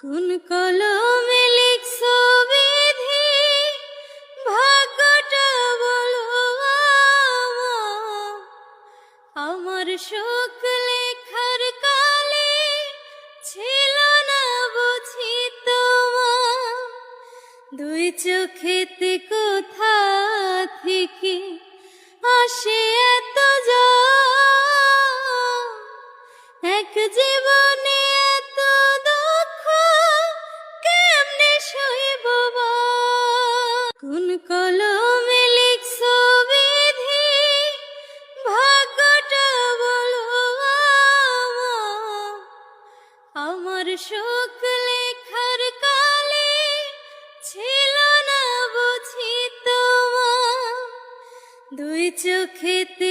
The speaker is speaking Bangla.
কোন কলমে লিখছো বিধি, ভাগ্যটা বলো আমার সুখ লেখার কালে ছিল না বুঝি তোমার। দুই চোখেতে কোথা থেকে আসে এত জল, এক জীবনে এত দুঃখ কেমনে সইব বল। কোন কলমে লিখছো বিধি, ভাগ্যটা বলো আমার সুখ লেখার কালে ছিল না বুঝি তোমার। দুই চোখেতে